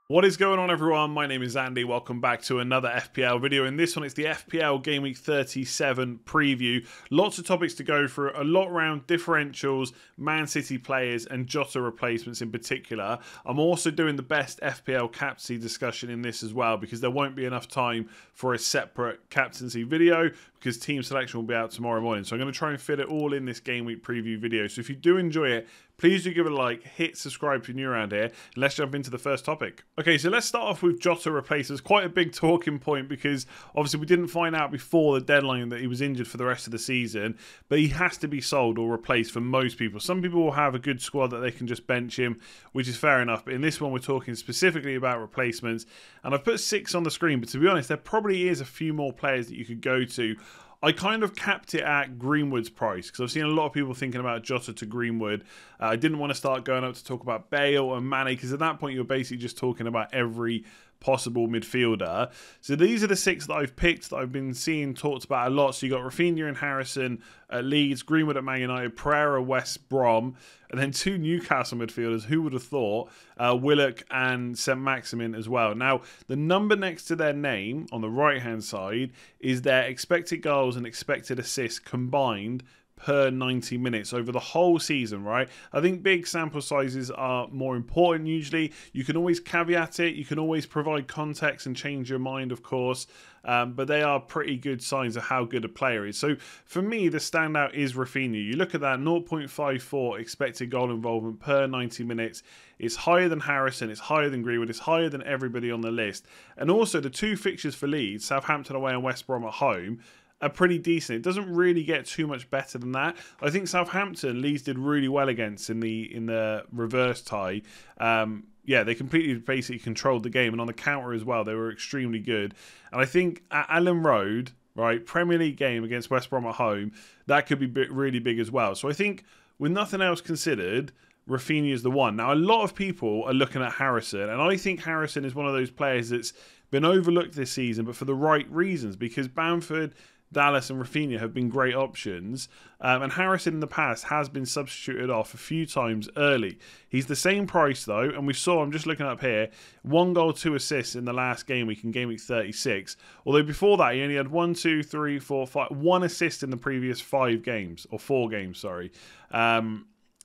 What is going on, everyone? My name is Andy. Welcome back to another FPL video. In this one, it's the FPL Gameweek 37 preview. Lots of topics to go through, a lot around differentials, Man City players, and Jota replacements in particular. I'm also doing the best FPL captaincy discussion in this as well, because there won't be enough time for a separate captaincy video, because team selection will be out tomorrow morning. So I'm going to try and fit it all in this Gameweek preview video. So if you do enjoy it, please do give it a like, hit subscribe if you're new around here, and let's jump into the first topic. Okay, so let's start off with Jota replacements. Quite a big talking point because obviously we didn't find out before the deadline that he was injured for the rest of the season, but he has to be sold or replaced for most people. Some people will have a good squad that they can just bench him, which is fair enough, but in this one we're talking specifically about replacements, and I've put 6 on the screen, but to be honest, there probably is a few more players that you could go to. I kind of capped it at Greenwood's price because I've seen a lot of people thinking about Jota to Greenwood. I didn't want to start going up to talk about Bale and Mane because at that point you're basically just talking about every possible midfielder. So these are the 6 that I've picked that I've been seeing talked about a lot. So you got Rafinha and Harrison at Leeds, Greenwood at Man United, Pereira West Brom, and then 2 Newcastle midfielders. Who would have thought? Willock and St. Maximin as well. Now, the number next to their name on the right-hand side is their expected goals and expected assists combined per 90 minutes over the whole season, right? I think big sample sizes are more important usually. You can always caveat it. You can always provide context and change your mind, of course. But they are pretty good signs of how good a player is. So for me, the standout is Rafinha. You look at that 0.54 expected goal involvement per 90 minutes. It's higher than Harrison. It's higher than Greenwood. It's higher than everybody on the list. And also the 2 fixtures for Leeds, Southampton away and West Brom at home, are pretty decent. It doesn't really get too much better than that. I think Southampton, Leeds did really well against in the reverse tie. Yeah, they completely basically controlled the game, and on the counter as well, they were extremely good. And I think at Allen Road, right, Premier League game against West Brom at home, that could be really big as well. So I think with nothing else considered, Rafinha is the one. Now, a lot of people are looking at Harrison, and I think Harrison is one of those players that's been overlooked this season, but for the right reasons, because Bamford, Dallas and Rafinha have been great options, and Harrison in the past has been substituted off a few times early. He's the same price though, and we saw, I'm just looking up here, 1 goal, 2 assists in the last game week in game week 36, although before that he only had 1 assist in the previous 5 games, or 4 games, sorry.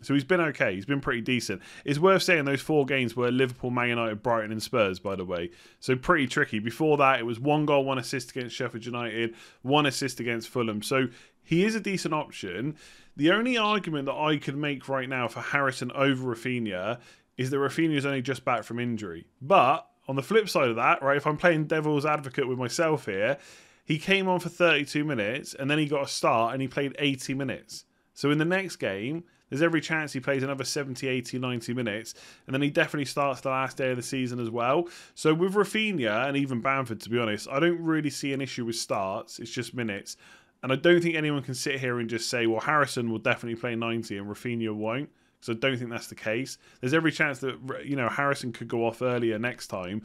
So he's been okay. He's been pretty decent. It's worth saying those 4 games were Liverpool, Man United, Brighton and Spurs, by the way. So pretty tricky. Before that, it was 1 goal, 1 assist against Sheffield United, 1 assist against Fulham. So he is a decent option. The only argument that I could make right now for Harrison over Rafinha is that Rafinha is only just back from injury. But on the flip side of that, right, if I'm playing devil's advocate with myself here, he came on for 32 minutes and then he got a start and he played 80 minutes. So in the next game, there's every chance he plays another 70, 80, 90 minutes. And then he definitely starts the last day of the season as well. So with Rafinha and even Bamford, to be honest, I don't really see an issue with starts. It's just minutes. And I don't think anyone can sit here and just say, well, Harrison will definitely play 90 and Rafinha won't. So I don't think that's the case. There's every chance that, you know, Harrison could go off earlier next time.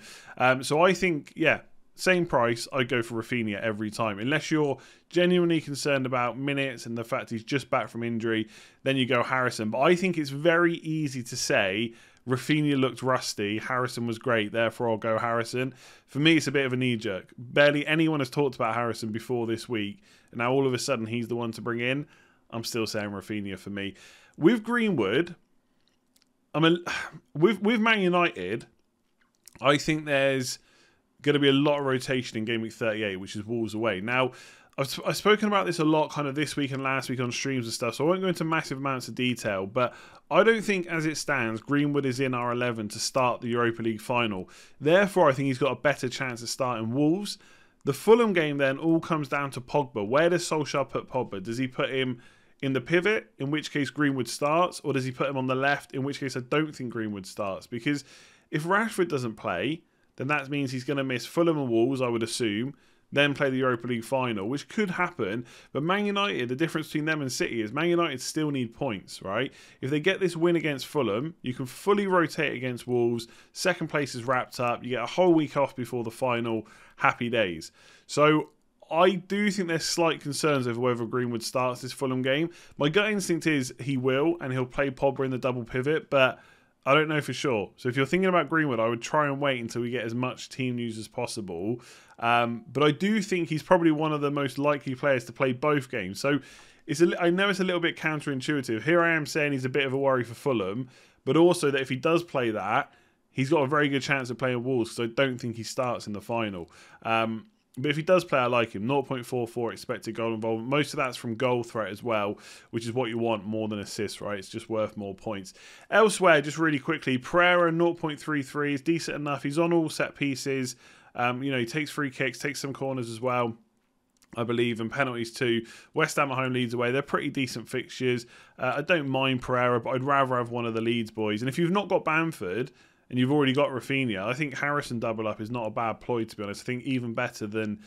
So I think, yeah, same price, I'd go for Rafinha every time. Unless you're genuinely concerned about minutes and the fact he's just back from injury, then you go Harrison. But I think it's very easy to say Rafinha looked rusty, Harrison was great, therefore I'll go Harrison. For me, it's a bit of a knee-jerk. Barely anyone has talked about Harrison before this week, and now all of a sudden he's the one to bring in. I'm still saying Rafinha for me. With Greenwood, with Man United, I think there's going to be a lot of rotation in game week 38, which is Wolves away. Now, I've spoken about this a lot kind of this week and last week on streams and stuff, so I won't go into massive amounts of detail, but I don't think as it stands, Greenwood is in our 11 to start the Europa League final. Therefore, I think he's got a better chance of starting Wolves. The Fulham game then all comes down to Pogba. Where does Solskjaer put Pogba? Does he put him in the pivot, in which case Greenwood starts, or does he put him on the left, in which case I don't think Greenwood starts? Because if Rashford doesn't play, then that means he's going to miss Fulham and Wolves, I would assume, then play the Europa League final, which could happen. But Man United, the difference between them and City is Man United still need points, right? If they get this win against Fulham, you can fully rotate against Wolves. Second place is wrapped up. You get a whole week off before the final. Happy days. So I do think there's slight concerns over whether Greenwood starts this Fulham game. My gut instinct is he will, and he'll play Pogba in the double pivot, but I don't know for sure. So if you're thinking about Greenwood, I would try and wait until we get as much team news as possible. But I do think he's probably one of the most likely players to play both games. So I know it's a little bit counterintuitive. Here I am saying he's a bit of a worry for Fulham, but also that if he does play that, he's got a very good chance of playing Wolves, because I don't think he starts in the final. But if he does play, I like him. 0.44 expected goal involvement. Most of that's from goal threat as well, which is what you want more than assists, right? It's just worth more points. Elsewhere, just really quickly, Pereira 0.33 is decent enough. He's on all set pieces. He takes free kicks, takes some corners as well, I believe, and penalties too. West Ham at home, Leeds away. They're pretty decent fixtures. I don't mind Pereira, but I'd rather have one of the Leeds boys. And if you've not got Bamford and you've already got Rafinha, I think Harrison double up is not a bad ploy, to be honest. I think even better than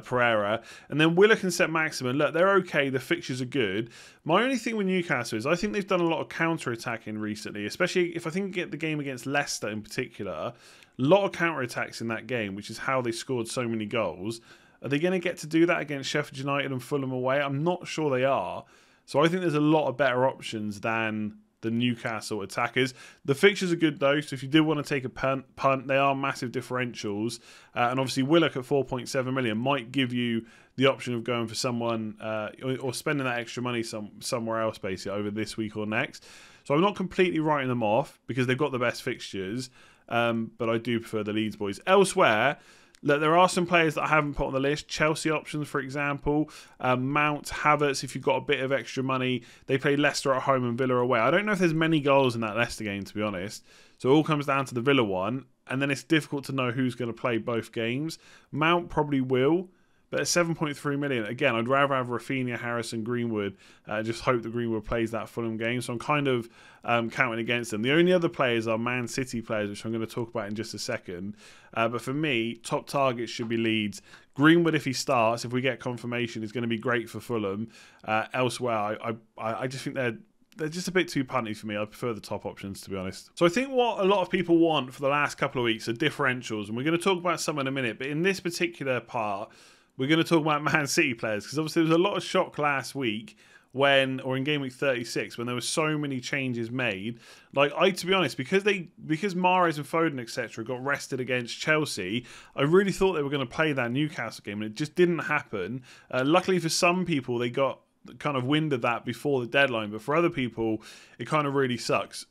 Pereira. And then Willock and St Maximin, look, they're okay. The fixtures are good. My only thing with Newcastle is I think they've done a lot of counter-attacking recently, especially if I think get the game against Leicester in particular. A lot of counter-attacks in that game, which is how they scored so many goals. Are they going to get to do that against Sheffield United and Fulham away? I'm not sure they are. So I think there's a lot of better options than the Newcastle attackers. The fixtures are good though, so if you do want to take a punt, they are massive differentials. And obviously Willock at 4.7 million might give you the option of going for someone or spending that extra money somewhere else basically over this week or next. So I'm not completely writing them off because they've got the best fixtures, but I do prefer the Leeds boys. Elsewhere, look, there are some players that I haven't put on the list. Chelsea options, for example. Mount, Havertz, if you've got a bit of extra money. They play Leicester at home and Villa away. I don't know if there's many goals in that Leicester game, to be honest. So it all comes down to the Villa one. And then it's difficult to know who's going to play both games. Mount probably will. But at 7.3 million, again, I'd rather have Rafinha, Harrison, Greenwood. Just hope that Greenwood plays that Fulham game. So I'm kind of counting against them. The only other players are Man City players, which I'm going to talk about in just a second. But for me, top targets should be Leeds. Greenwood, if he starts, if we get confirmation, is going to be great for Fulham. Elsewhere, I just think they're just a bit too punty for me. I prefer the top options, to be honest. So I think what a lot of people want for the last couple of weeks are differentials. And we're going to talk about some in a minute. But in this particular part, we're going to talk about Man City players, because obviously there was a lot of shock last week or in game week 36, when there were so many changes made. To be honest, because Mahrez and Foden, etc., got rested against Chelsea, I really thought they were going to play that Newcastle game, and it just didn't happen. Luckily for some people, they got kind of wind of that before the deadline, but for other people, it kind of really sucks.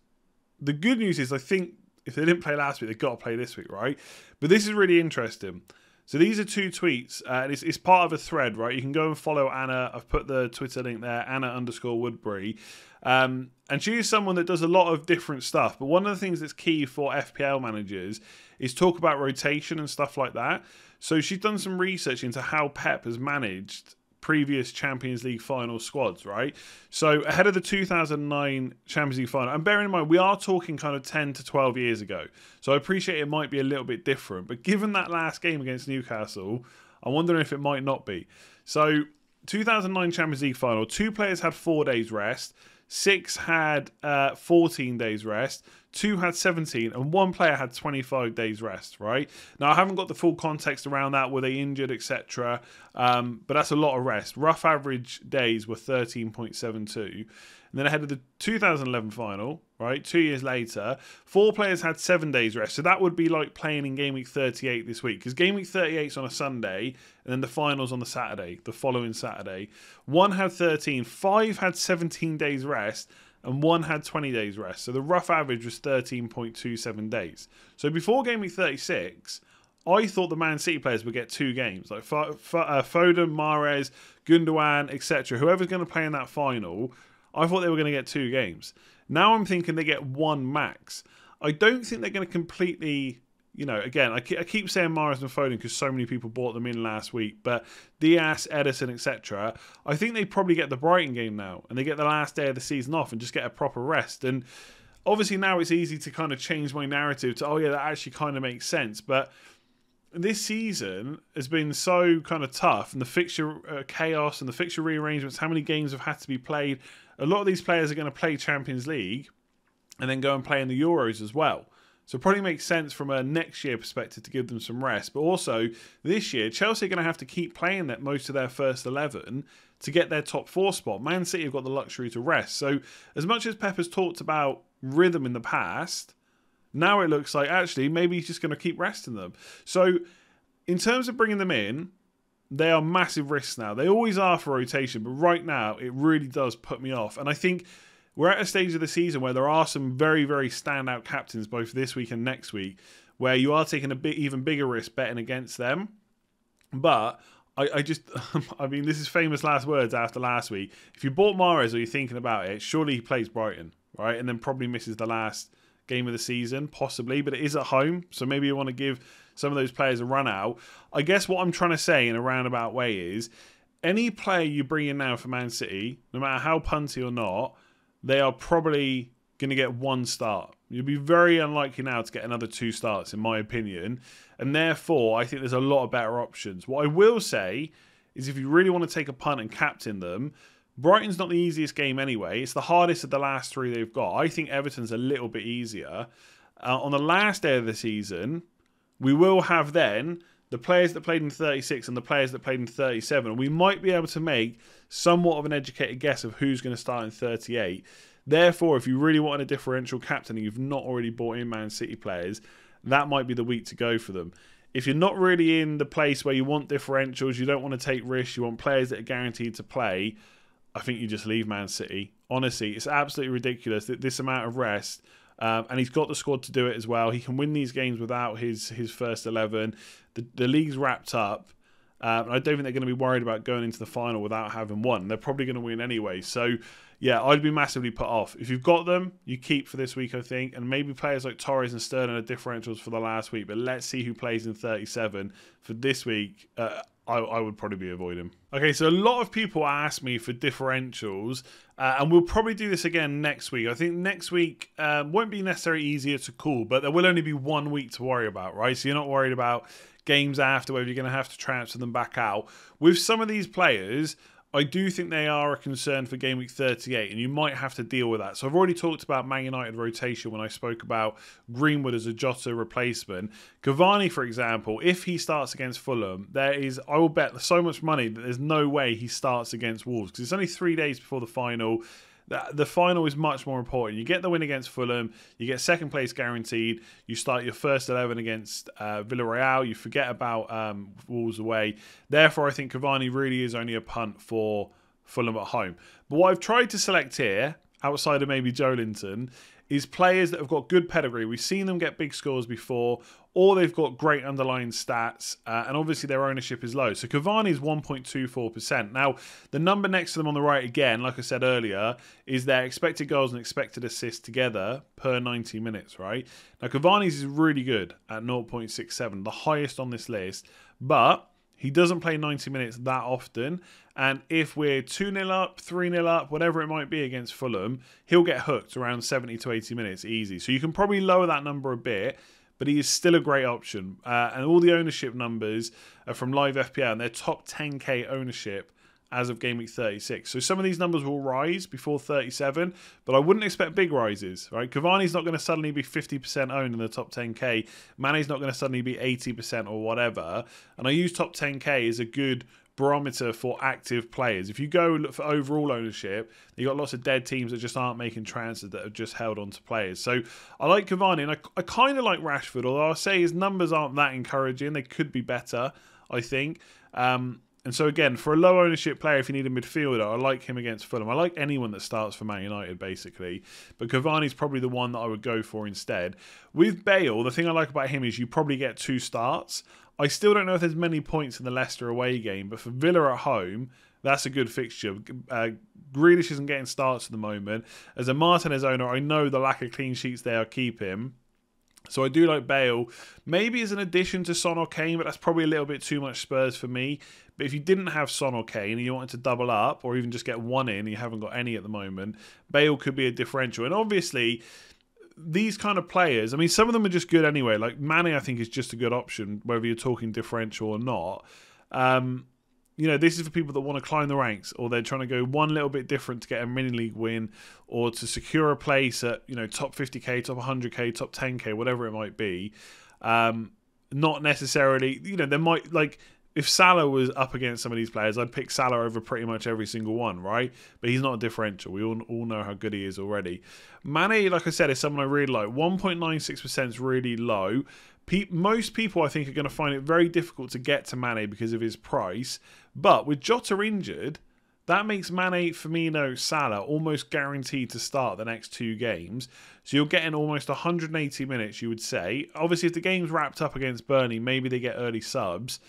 The good news is, I think if they didn't play last week, they've got to play this week, right? But this is really interesting. So these are two tweets, and it's part of a thread, right? You can go and follow Anna. I've put the Twitter link there, Anna_Woodbury. And she is someone that does a lot of different stuff. But one of the things that's key for FPL managers is talk about rotation and stuff like that. So she's done some research into how Pep has managed previous Champions League final squads, right? So ahead of the 2009 Champions League final, and bearing in mind, we are talking kind of 10 to 12 years ago. So I appreciate it might be a little bit different, but given that last game against Newcastle, I'm wondering if it might not be. So 2009 Champions League final, 2 players had 4 days rest, 6 had 14 days rest, 2 had 17, and 1 player had 25 days rest, right? Now, I haven't got the full context around that, were they injured, etc., but that's a lot of rest. Rough average days were 13.72. And then ahead of the 2011 final, right, 2 years later, 4 players had 7 days rest. So that would be like playing in Game Week 38 this week, because Game Week 38 is on a Sunday, and then the final's on the Saturday, the following Saturday. 1 had 13, 5 had 17 days rest, and 1 had 20 days rest. So the rough average was 13.27 days. So before Game Week 36, I thought the Man City players would get 2 games. Like Foden, Mahrez, Gundogan, etc. Whoever's going to play in that final, I thought they were going to get 2 games. Now I'm thinking they get 1 max. I don't think they're going to completely, again, I keep saying Mahrez and Foden because so many people bought them in last week, but Diaz, Edison, etc., I think they probably get the Brighton game now, and they get the last day of the season off and just get a proper rest. And obviously now it's easy to kind of change my narrative to, oh yeah, that actually kind of makes sense, but this season has been so kind of tough, and the fixture chaos and the fixture rearrangements, how many games have had to be played. A lot of these players are going to play Champions League and then go and play in the Euros as well. So it probably makes sense from a next year perspective to give them some rest. But also, this year, Chelsea are going to have to keep playing most of their first 11 to get their top 4 spot. Man City have got the luxury to rest. So as much as Pep has talked about rhythm in the past, now it looks like actually maybe he's just going to keep resting them. So in terms of bringing them in, they are massive risks now. They always are for rotation, but right now it really does put me off. And I think we're at a stage of the season where there are some very, very standout captains both this week and next week where you are taking a bit even bigger risk betting against them. But I just, I mean, this is famous last words after last week. If you bought Mahrez or you're thinking about it, surely he plays Brighton, right? And then probably misses the last game of the season, possibly, but it is at home. So maybe you want to give some of those players a run out. I guess what I'm trying to say in a roundabout way is any player you bring in now for Man City, no matter how punty or not, they are probably going to get 1 start. You'll be very unlikely now to get another 2 starts, in my opinion. And therefore, I think there's a lot of better options. What I will say is if you really want to take a punt and captain them, Brighton's not the easiest game anyway. It's the hardest of the last 3 they've got. I think Everton's a little bit easier. On the last day of the season, we will have then the players that played in 36 and the players that played in 37. We might be able to make somewhat of an educated guess of who's going to start in 38. Therefore, if you really want a differential captain and you've not already bought in Man City players, that might be the week to go for them. If you're not really in the place where you want differentials, you don't want to take risks, you want players that are guaranteed to play, I think you just leave Man City. Honestly, it's absolutely ridiculous that this amount of rest, and he's got the squad to do it as well. He can win these games without his first 11. The league's wrapped up. I don't think they're going to be worried about going into the final without having won. They're probably going to win anyway. So, yeah, I'd be massively put off. If you've got them, you keep for this week, I think. And maybe players like Torres and Sterling are differentials for the last week. But let's see who plays in 37. For this week, I would probably be avoiding. Okay, so a lot of people ask me for differentials. And we'll probably do this again next week. I think next week won't be necessarily easier to call. But there will only be 1 week to worry about, right? So you're not worried about games after whether you're going to have to transfer them back out. With some of these players, I do think they are a concern for Game Week 38, and you might have to deal with that. So I've already talked about Man United rotation when I spoke about Greenwood as a Jota replacement. Cavani, for example, if he starts against Fulham, I will bet so much money that there's no way he starts against Wolves, because it's only 3 days before the final. The final is much more important. You get the win against Fulham, you get second place guaranteed, you start your first 11 against Villarreal, you forget about Wolves away. Therefore, I think Cavani really is only a punt for Fulham at home. But what I've tried to select here, outside of maybe Joelinton, is players that have got good pedigree. We've seen them get big scores before, or they've got great underlying stats, and obviously their ownership is low. So Cavani is 1.24%. Now, the number next to them on the right, again, like I said earlier, is their expected goals and expected assists together per 90 minutes, right? Now, Cavani's is really good at 0.67, the highest on this list, but he doesn't play 90 minutes that often, and if we're 2-0 up, 3-0 up, whatever it might be against Fulham, he'll get hooked around 70 to 80 minutes easy. So you can probably lower that number a bit, but he is still a great option. And all the ownership numbers are from Live FPL, and they're top 10k ownership as of Game Week 36. So some of these numbers will rise before 37, but I wouldn't expect big rises, right? Cavani's not going to suddenly be 50% owned in the top 10k. Mane's not going to suddenly be 80% or whatever. And I use top 10k as a good barometer for active players. If you go look for overall ownership, you've got lots of dead teams that just aren't making transfers, that have just held on to players. So I like Cavani, and I kind of like Rashford, although I'll say his numbers aren't that encouraging. They could be better, I think. And so again, for a low ownership player, if you need a midfielder, I like him against Fulham. I like anyone that starts for Man United, basically. But Cavani's probably the one that I would go for instead. With Bale, the thing I like about him is you probably get 2 starts. I still don't know if there's many points in the Leicester away game, but for Villa at home, that's a good fixture. Grealish isn't getting starts at the moment. As a Martinez owner, I know the lack of clean sheets there keep him. So I do like Bale. Maybe as an addition to Son or Kane, but that's probably a little bit too much Spurs for me. But if you didn't have Son or Kane and you wanted to double up, or even just get one in, and you haven't got any at the moment, Bale could be a differential. And obviously, these kind of players, I mean, some of them are just good anyway. Like Mane, I think, is just a good option, whether you're talking differential or not. You know, this is for people that want to climb the ranks, or they're trying to go one little bit different to get a mini league win, or to secure a place at, you know, top 50k, top 100k, top 10k, whatever it might be. Not necessarily, you know, there might, like, if Salah was up against some of these players, I'd pick Salah over pretty much every single one, right? But he's not a differential. We all know how good he is already. Mane, like I said, is someone I really like. 1.96% is really low. Most people, I think, are going to find it very difficult to get to Mane because of his price. But with Jota injured, that makes Mane, Firmino, Salah almost guaranteed to start the next 2 games. So you're getting almost 180 minutes, you would say. Obviously, if the game's wrapped up against Burnley, maybe they get early subs.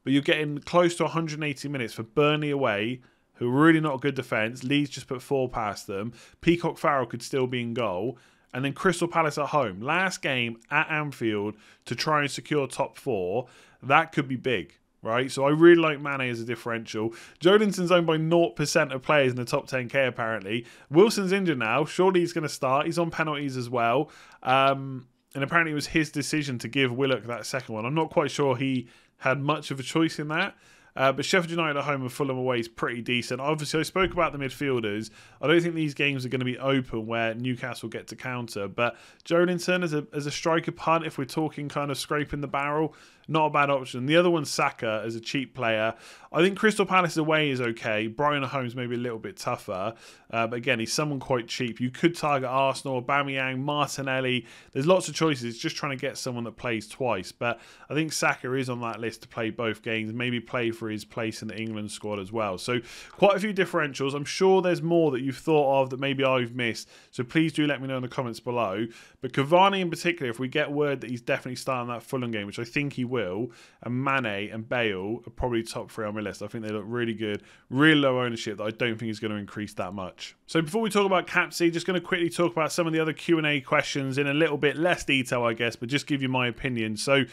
But you're getting close to 180 minutes for Burnley away, who are really not a good defence. Leeds just put 4 past them. Peacock Farrell could still be in goal. And then Crystal Palace at home. Last game at Anfield to try and secure top 4. That could be big, right? So I really like Mane as a differential. Joelinton's owned by 0% of players in the top 10k apparently. Wilson's injured now. Surely he's going to start. He's on penalties as well. And apparently it was his decision to give Willock that second one. I'm not quite sure he had much of a choice in that. But Sheffield United at home and Fulham away is pretty decent. Obviously, I spoke about the midfielders. I don't think these games are going to be open where Newcastle get to counter. But Joelinton as a striker punt, if we're talking kind of scraping the barrel, not a bad option. The other one's Saka as a cheap player. I think Crystal Palace away is okay. Brighton at home is maybe a little bit tougher. But again, he's someone quite cheap. You could target Arsenal, Aubameyang, Martinelli. There's lots of choices. It's just trying to get someone that plays twice. But I think Saka is on that list to play both games. Maybe play for his place in the England squad as well. So quite a few differentials. I'm sure there's more that you've thought of that maybe I've missed. So please do let me know in the comments below. But Cavani in particular, if we get word that he's definitely starting that Fulham game, which I think he will, and Mane and Bale are probably top 3 on my list. I think they look really good. Really low ownership that I don't think is going to increase that much. So before we talk about captaincy, just going to quickly talk about some of the other Q&A questions in a little bit less detail, I guess, but just give you my opinion. So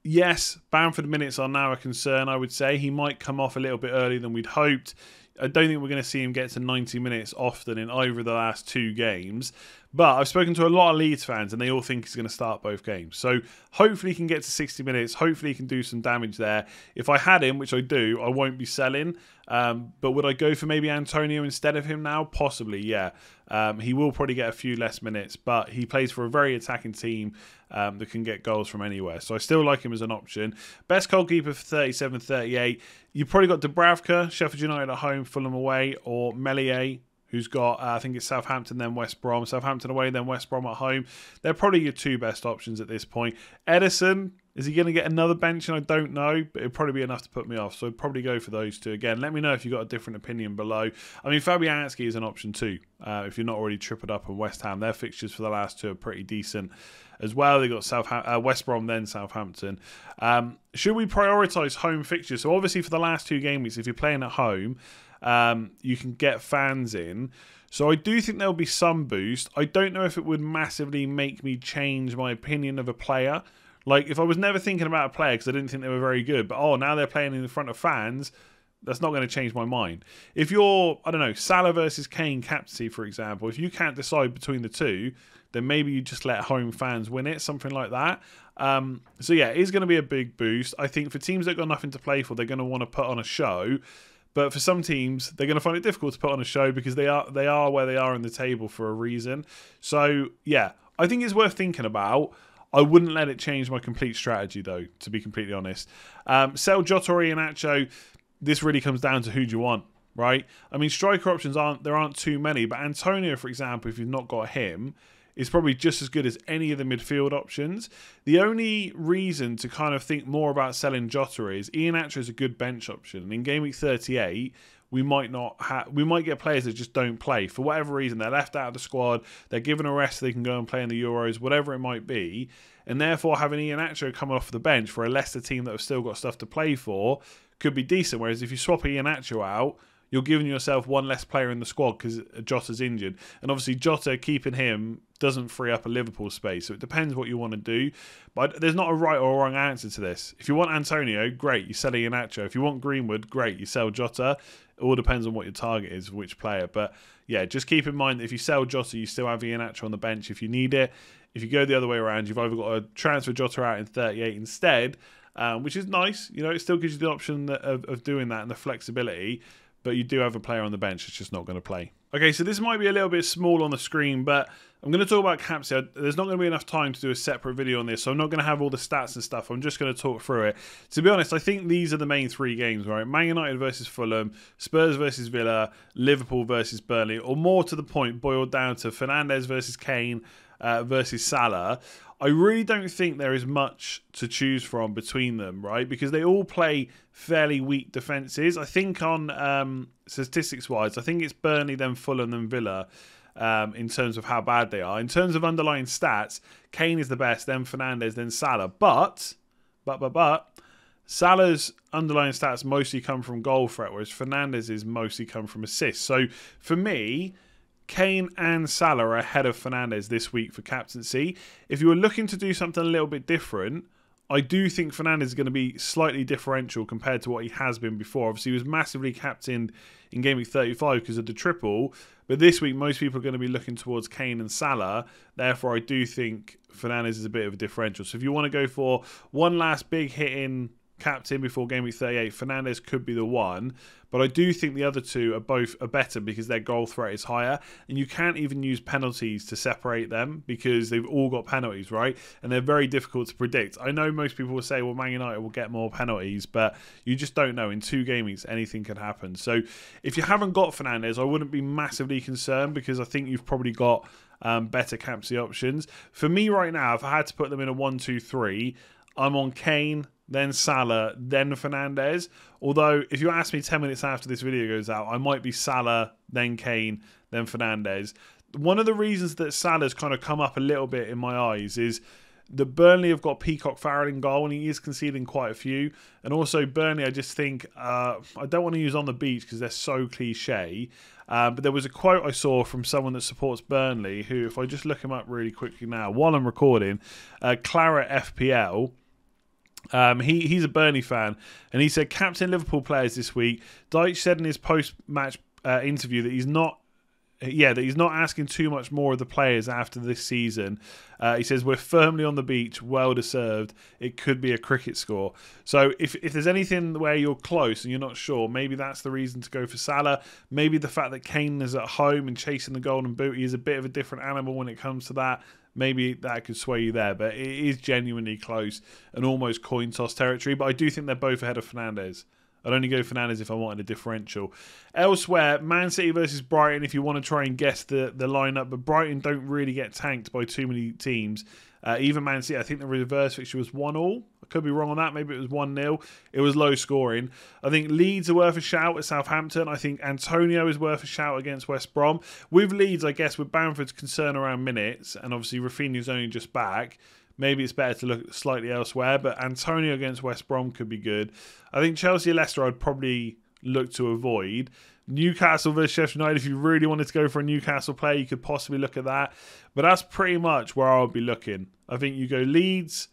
yes, Bamford minutes are now a concern, I would say. He might come off a little bit earlier than we'd hoped. I don't think we're going to see him get to 90 minutes often in either of the last 2 games. But I've spoken to a lot of Leeds fans and they all think he's going to start both games. So hopefully he can get to 60 minutes. Hopefully he can do some damage there. If I had him, which I do, I won't be selling. But would I go for maybe Antonio instead of him now? Possibly, yeah. He will probably get a few less minutes, but he plays for a very attacking team that can get goals from anywhere. So I still like him as an option. Best goalkeeper for 37-38. You've probably got Dubravka, Sheffield United at home, Fulham away, or Meslier, who's got, I think it's Southampton, then West Brom. Southampton away, then West Brom at home. They're probably your 2 best options at this point. Ederson, is he going to get another bench? And I don't know, but it'll probably be enough to put me off. So I'd probably go for those 2 again. Let me know if you've got a different opinion below. I mean, Fabianski is an option too, if you're not already tripled up on West Ham. Their fixtures for the last 2 are pretty decent as well. They got West Brom, then Southampton. Should we prioritise home fixtures? So obviously for the last 2 game weeks, if you're playing at home, you can get fans in. So I do think there'll be some boost. I don't know if it would massively make me change my opinion of a player. Like if I was never thinking about a player because I didn't think they were very good, but now they're playing in front of fans, that's not going to change my mind. If you're, I don't know, Salah versus Kane captaincy, for example, if you can't decide between the 2, then maybe you just let home fans win it, something like that. So yeah, it is going to be a big boost. I think for teams that got nothing to play for, they're going to want to put on a show. But for some teams, they're going to find it difficult to put on a show because they are where they are in the table for a reason. So yeah, I think it's worth thinking about. I wouldn't let it change my complete strategy though, to be completely honest. Sell Jota or Iheanacho, this really comes down to who do you want, right? I mean, striker options aren't too many, but Antonio, for example, if you've not got him, is probably just as good as any of the midfield options. The only reason to kind of think more about selling Jota is Iheanacho is a good bench option. And in Game Week 38, we might get players that just don't play. For whatever reason, they're left out of the squad, they're given a rest so they can go and play in the Euros, whatever it might be. And therefore, having Iheanacho coming off the bench for a Leicester team that have still got stuff to play for could be decent. Whereas if you swap Iheanacho out, you're giving yourself 1 less player in the squad because Jota's injured. And obviously Jota, keeping him doesn't free up a Liverpool space. So it depends what you want to do. But there's not a right or wrong answer to this. If you want Antonio, great, you sell Iheanacho. If you want Greenwood, great, you sell Jota. It all depends on what your target is, which player. But yeah, just keep in mind that if you sell Jota, you still have Iheanacho on the bench if you need it. If you go the other way around, you've either got to transfer Jota out in 38 instead, which is nice. You know, it still gives you the option of doing that and the flexibility. but you do have a player on the bench that's just not going to play. Okay, so this might be a little bit small on the screen, but I'm going to talk about captaincy. There's not going to be enough time to do a separate video on this, so I'm not going to have all the stats and stuff. I'm just going to talk through it. To be honest, I think these are the main 3 games, right? Man United versus Fulham, Spurs versus Villa, Liverpool versus Burnley, or more to the point, boiled down to Fernandes versus Kane versus Salah. I really don't think there is much to choose from between them, right? Because they all play fairly weak defences. I think on statistics-wise, I think it's Burnley, then Fulham, then Villa in terms of how bad they are. In terms of underlying stats, Kane is the best, then Fernandes, then Salah. But Salah's underlying stats mostly come from goal threat, whereas Fernandes's mostly come from assists. So for me, Kane and Salah are ahead of Fernandes this week for captaincy. If you were looking to do something a little bit different, I do think Fernandes is going to be slightly differential compared to what he has been before. Obviously, he was massively captained in Game Week 35 because of the triple, but this week most people are going to be looking towards Kane and Salah. Therefore, I do think Fernandes is a bit of a differential. So if you want to go for one last big hit in captain before Game Week 38, Fernandes could be the one, but I do think the other two are better because their goal threat is higher, and you can't even use penalties to separate them because they've all got penalties, right? And they're very difficult to predict. I know most people will say, well, Man United will get more penalties, but you just don't know. In 2 game weeks, anything can happen. So if you haven't got Fernandes, I wouldn't be massively concerned because I think you've probably got better captaincy options. For me right now, if I had to put them in a 1-2-3, I'm on Kane, then Salah, then Fernandes. Although, if you ask me 10 minutes after this video goes out, I might be Salah, then Kane, then Fernandes. One of the reasons that Salah's kind of come up a little bit in my eyes is that Burnley have got Peacock Farrell in goal, and he is conceding quite a few. And also, Burnley, I just think, I don't want to use on the beach because they're so cliche. But there was a quote I saw from someone that supports Burnley, who, if I just look him up really quickly now, while I'm recording, Claret FPL, he's a Burnley fan, and he said, captain Liverpool players this week. Dyche said in his post-match interview that he's not asking too much more of the players after this season. He says, we're firmly on the beach, well deserved. It could be a cricket score. So if there's anything where you're close and you're not sure, maybe that's the reason to go for Salah. Maybe the fact that Kane is at home and chasing the golden boot, he is a bit of a different animal when it comes to that. Maybe that could sway you there, but it is genuinely close and almost coin toss territory. But I do think they're both ahead of Fernandes. I'd only go Fernandes if I wanted a differential. Elsewhere, Man City versus Brighton, if you want to try and guess the lineup. But Brighton don't really get tanked by too many teams. Even Man City, I think the reverse fixture was 1-1. I could be wrong on that. Maybe it was 1-0. It was low scoring. I think Leeds are worth a shout at Southampton. I think Antonio is worth a shout against West Brom. With Leeds, I guess, with Bamford's concern around minutes, and obviously Rafinha's only just back, maybe it's better to look slightly elsewhere. But Antonio against West Brom could be good. I think Chelsea Leicester I'd probably look to avoid. Newcastle versus Sheffield United, if you really wanted to go for a Newcastle player, you could possibly look at that. But that's pretty much where I would be looking. I think you go Leeds,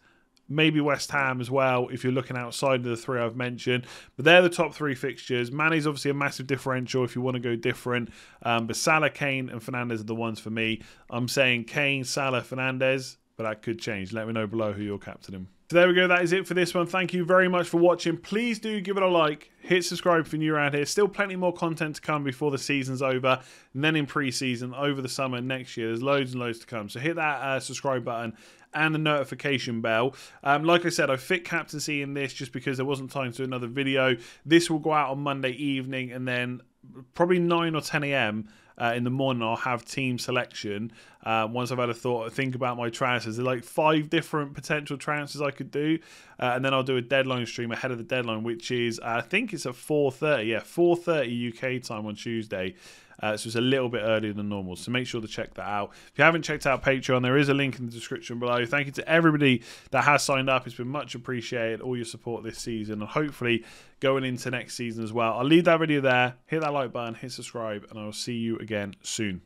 maybe West Ham as well, if you're looking outside of the 3 I've mentioned. But they're the top 3 fixtures. Mane's obviously a massive differential if you want to go different. But Salah, Kane and Fernandes are the ones for me. I'm saying Kane, Salah, Fernandes, but that could change. Let me know below who you're captaining. So there we go, that is it for this one. Thank you very much for watching. Please do give it a like, hit subscribe if you're new around here. Still plenty more content to come before the season's over, and then in pre-season, over the summer next year. There's loads and loads to come. So hit that subscribe button and the notification bell. Like I said, I fit captaincy in this just because there wasn't time to do another video. This will go out on Monday evening, and then probably 9 or 10 a.m. In the morning I'll have team selection once I've had a think about my transfers. There's like 5 different potential transfers I could do, and then I'll do a deadline stream ahead of the deadline, which is I think it's at 4:30. Yeah, 4:30 UK time on Tuesday. So it's a little bit earlier than normal, so make sure to check that out. If you haven't checked out Patreon, there is a link in the description below. Thank you to everybody that has signed up. It's been much appreciated, all your support this season, and hopefully going into next season as well. I'll leave that video there. Hit that like button, hit subscribe, and I will see you again soon.